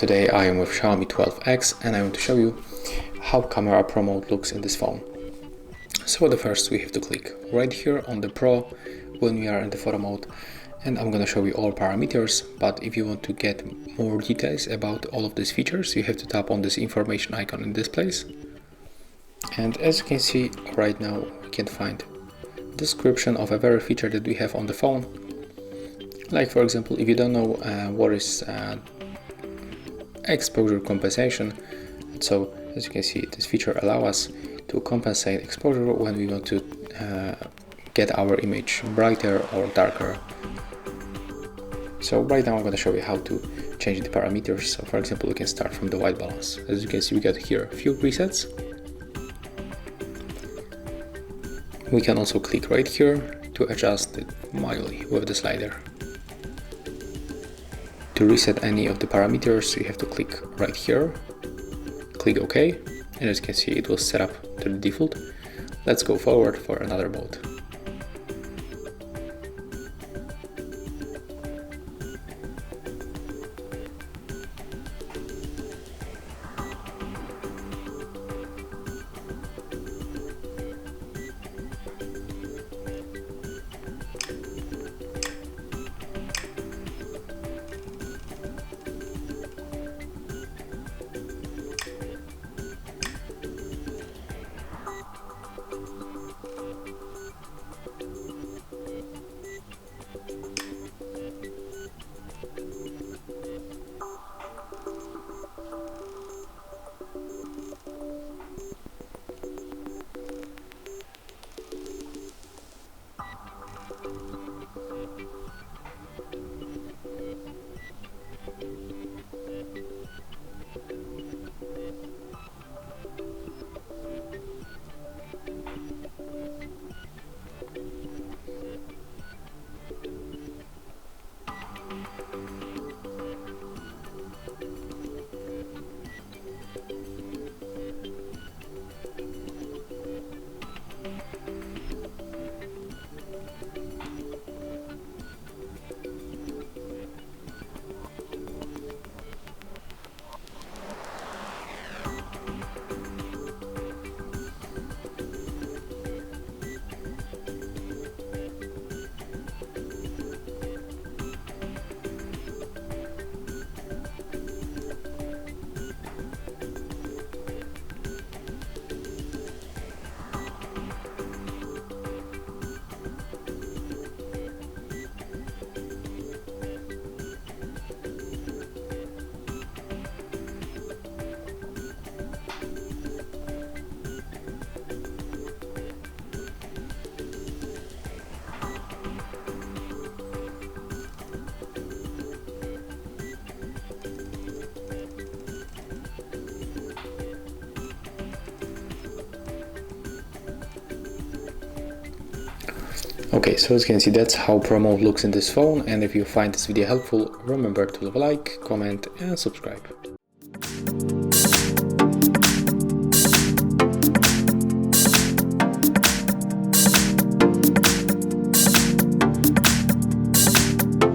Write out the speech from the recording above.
Today I am with Xiaomi 12X and I want to show you how camera Pro mode looks in this phone. So the first we have to click right here on the Pro when we are in the photo mode, and I'm gonna show you all parameters, but if you want to get more details about all of these features, you have to tap on this information icon in this place. And as you can see right now, we can find description of every feature that we have on the phone. Like for example, if you don't know what is exposure compensation, so as you can see, this feature allows us to compensate exposure when we want to get our image brighter or darker. So right now I'm going to show you how to change the parameters. So for example, we can start from the white balance. As you can see, we got here a few presets. We can also click right here to adjust it manually with the slider. To reset any of the parameters, you have to click right here, click OK, and as you can see, it was set up to the default. Let's go forward for another mode. Okay, so as you can see, that's how Pro mode looks in this phone, and if you find this video helpful, remember to leave a like, comment and subscribe.